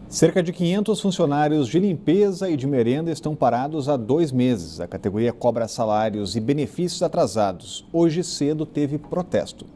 Cerca de 500 funcionários de limpeza e de merenda estão parados há 2 meses. A categoria cobra salários e benefícios atrasados. Hoje cedo teve protesto.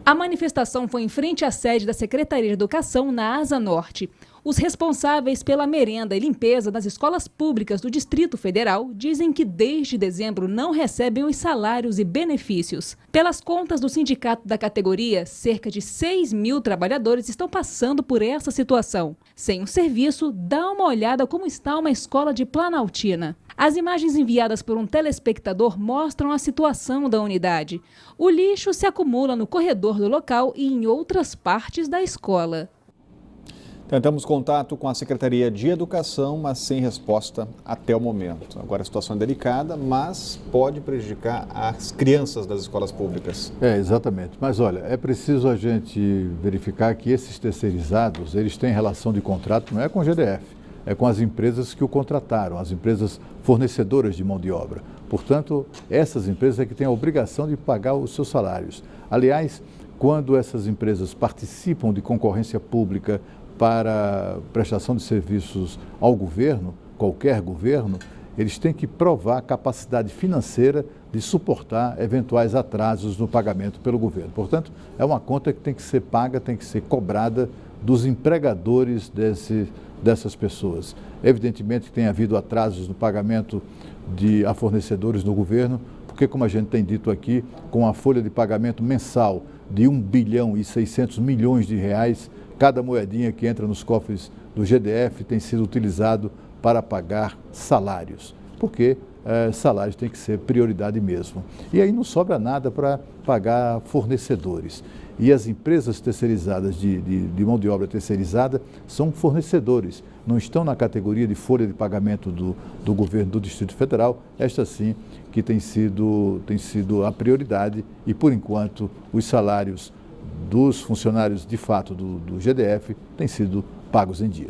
A manifestação foi em frente à sede da Secretaria de Educação na Asa Norte. Os responsáveis pela merenda e limpeza das escolas públicas do Distrito Federal dizem que desde dezembro não recebem os salários e benefícios. Pelas contas do sindicato da categoria, cerca de 6.000 trabalhadores estão passando por essa situação. Sem o serviço, dá uma olhada como está uma escola de Planaltina. As imagens enviadas por um telespectador mostram a situação da unidade. O lixo se acumula no corredor do local e em outras partes da escola. Tentamos contato com a Secretaria de Educação, mas sem resposta até o momento. Agora a situação é delicada, mas pode prejudicar as crianças das escolas públicas. Exatamente. Mas olha, é preciso a gente verificar que esses terceirizados, eles têm relação de contrato, não é com o GDF, é com as empresas que o contrataram, as empresas fornecedoras de mão de obra. Portanto, essas empresas é que têm a obrigação de pagar os seus salários. Aliás, quando essas empresas participam de concorrência pública para prestação de serviços ao governo, qualquer governo, eles têm que provar a capacidade financeira de suportar eventuais atrasos no pagamento pelo governo. Portanto, é uma conta que tem que ser paga, tem que ser cobrada dos empregadores dessas pessoas. Evidentemente que tem havido atrasos no pagamento a fornecedores do governo, porque, como a gente tem dito aqui, com a folha de pagamento mensal de 1 bilhão e 600 milhões de reais, cada moedinha que entra nos cofres do GDF tem sido utilizado para pagar salários, porque salários tem que ser prioridade mesmo. E aí não sobra nada para pagar fornecedores. E as empresas terceirizadas de mão de obra terceirizada são fornecedores, não estão na categoria de folha de pagamento do governo do Distrito Federal, esta sim que tem sido a prioridade e, por enquanto, os salários dos funcionários de fato do GDF têm sido pagos em dia.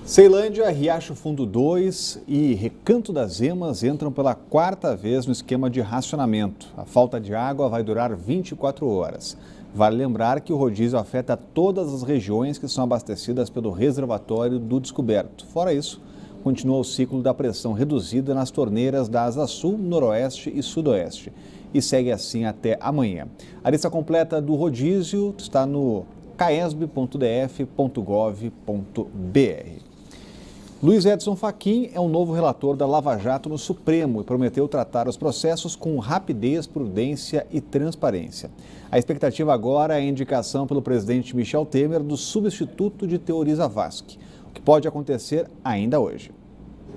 Ceilândia, Riacho Fundo 2 e Recanto das Emas entram pela 4ª vez no esquema de racionamento. A falta de água vai durar 24 horas. Vale lembrar que o rodízio afeta todas as regiões que são abastecidas pelo reservatório do Descoberto. Fora isso, continua o ciclo da pressão reduzida nas torneiras da Asa Sul, Noroeste e Sudoeste. E segue assim até amanhã. A lista completa do rodízio está no caesb.df.gov.br. Luiz Edson Fachin é o novo relator da Lava Jato no Supremo e prometeu tratar os processos com rapidez, prudência e transparência. A expectativa agora é a indicação pelo presidente Michel Temer do substituto de Teori Zavascki, o que pode acontecer ainda hoje.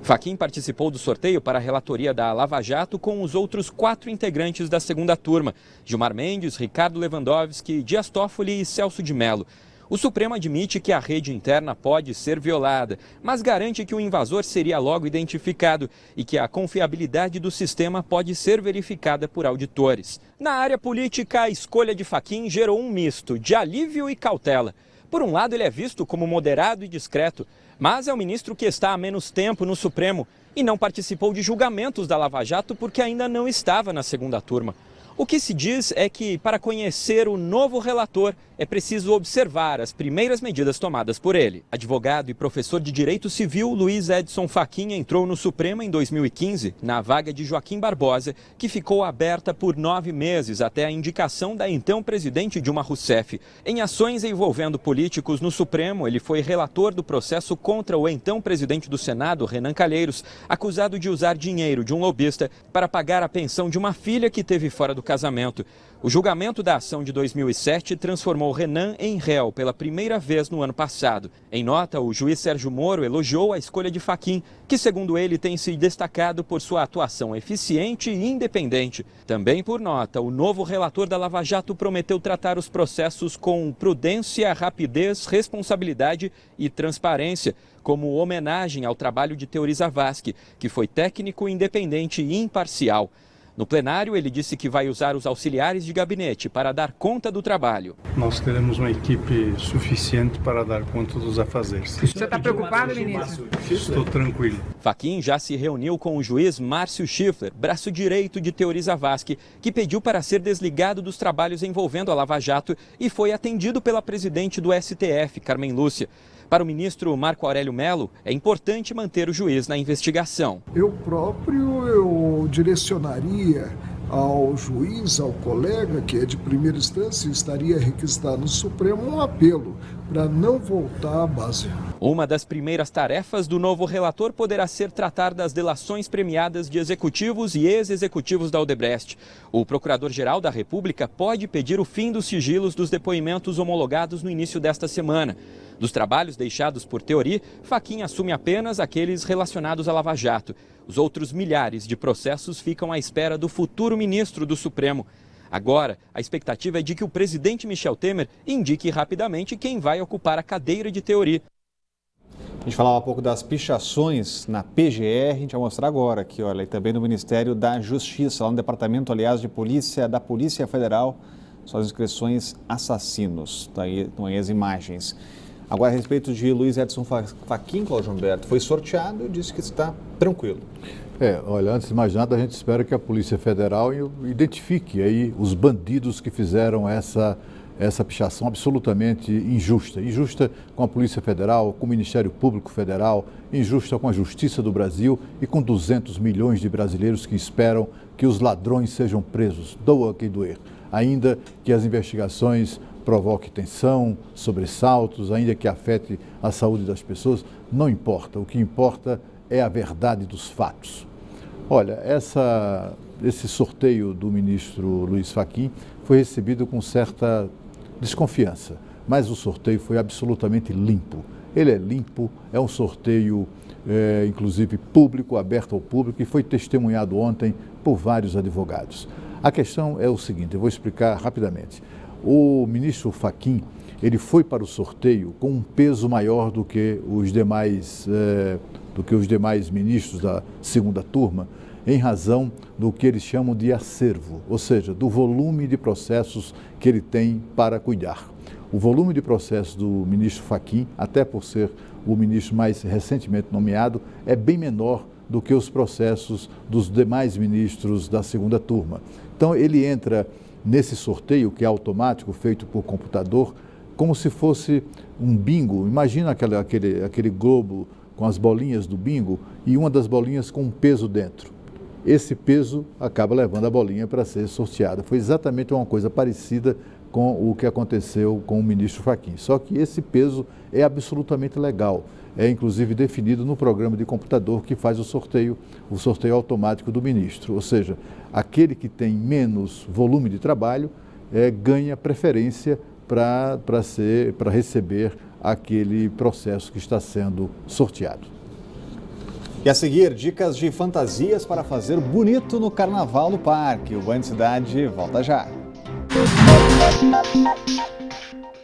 Fachin participou do sorteio para a relatoria da Lava Jato com os outros 4 integrantes da segunda turma: Gilmar Mendes, Ricardo Lewandowski, Dias Toffoli e Celso de Mello. O Supremo admite que a rede interna pode ser violada, mas garante que o invasor seria logo identificado e que a confiabilidade do sistema pode ser verificada por auditores. Na área política, a escolha de Fachin gerou um misto de alívio e cautela. Por um lado, ele é visto como moderado e discreto, mas é o ministro que está há menos tempo no Supremo e não participou de julgamentos da Lava Jato porque ainda não estava na segunda turma. O que se diz é que, para conhecer o novo relator, é preciso observar as primeiras medidas tomadas por ele. Advogado e professor de Direito Civil, Luiz Edson Fachin entrou no Supremo em 2015, na vaga de Joaquim Barbosa, que ficou aberta por 9 meses até a indicação da então presidente Dilma Rousseff. Em ações envolvendo políticos no Supremo, ele foi relator do processo contra o então presidente do Senado, Renan Calheiros, acusado de usar dinheiro de um lobista para pagar a pensão de uma filha que teve fora do casamento. O julgamento da ação de 2007 transformou Renan em réu pela primeira vez no ano passado. Em nota, o juiz Sérgio Moro elogiou a escolha de Fachin, que, segundo ele, tem se destacado por sua atuação eficiente e independente. Também por nota, o novo relator da Lava Jato prometeu tratar os processos com prudência, rapidez, responsabilidade e transparência, como homenagem ao trabalho de Teori Zavascki, que foi técnico, independente e imparcial. No plenário, ele disse que vai usar os auxiliares de gabinete para dar conta do trabalho. Nós teremos uma equipe suficiente para dar conta dos afazeres. Você está preocupado, ministro? Estou tranquilo. Fachin já se reuniu com o juiz Márcio Schiffler, braço direito de Teori Zavascki, que pediu para ser desligado dos trabalhos envolvendo a Lava Jato e foi atendido pela presidente do STF, Carmen Lúcia. Para o ministro Marco Aurélio Mello, é importante manter o juiz na investigação. Eu próprio direcionaria ao juiz, ao colega que é de primeira instância, estaria requisitado no Supremo um apelo para não voltar à base. Uma das primeiras tarefas do novo relator poderá ser tratar das delações premiadas de executivos e ex-executivos da Odebrecht. O Procurador-Geral da República pode pedir o fim dos sigilos dos depoimentos homologados no início desta semana. Dos trabalhos deixados por Teori, Fachin assume apenas aqueles relacionados à Lava Jato. Os outros milhares de processos ficam à espera do futuro ministro do Supremo. Agora, a expectativa é de que o presidente Michel Temer indique rapidamente quem vai ocupar a cadeira de Teori. A gente falava um pouco das pichações na PGR, a gente vai mostrar agora aqui, olha, e também no Ministério da Justiça, lá no Departamento, aliás, de Polícia, da Polícia Federal, só as inscrições assassinos, estão aí as imagens. Agora, a respeito de Luiz Edson Fachin, Cláudio Humberto, foi sorteado e disse que está tranquilo. Olha, antes de mais nada, a gente espera que a Polícia Federal identifique aí os bandidos que fizeram essa pichação absolutamente injusta. Injusta com a Polícia Federal, com o Ministério Público Federal, injusta com a Justiça do Brasil e com 200 milhões de brasileiros que esperam que os ladrões sejam presos, doa quem doer. Ainda que as investigações provoquem tensão, sobressaltos, ainda que afete a saúde das pessoas, não importa. O que importa é a verdade dos fatos. Olha, esse sorteio do ministro Luiz Fachin foi recebido com certa desconfiança, mas o sorteio foi absolutamente limpo. Ele é limpo, é um sorteio, inclusive público, aberto ao público, e foi testemunhado ontem por vários advogados. A questão é o seguinte, eu vou explicar rapidamente. O ministro Fachin, ele foi para o sorteio com um peso maior do que os demais ministros da segunda turma, em razão do que eles chamam de acervo, ou seja, do volume de processos que ele tem para cuidar. O volume de processos do ministro Fachin, até por ser o ministro mais recentemente nomeado, é bem menor do que os processos dos demais ministros da segunda turma. Então, ele entra nesse sorteio, que é automático, feito por computador, como se fosse um bingo. Imagina aquele globo com as bolinhas do bingo e uma das bolinhas com um peso dentro. Esse peso acaba levando a bolinha para ser sorteada. Foi exatamente uma coisa parecida com o que aconteceu com o ministro Fachin. Só que esse peso é absolutamente legal. É inclusive definido no programa de computador que faz o sorteio automático do ministro. Ou seja, aquele que tem menos volume de trabalho ganha preferência para receber aquele processo que está sendo sorteado. E a seguir, dicas de fantasias para fazer bonito no Carnaval no Parque. O Band Cidade volta já.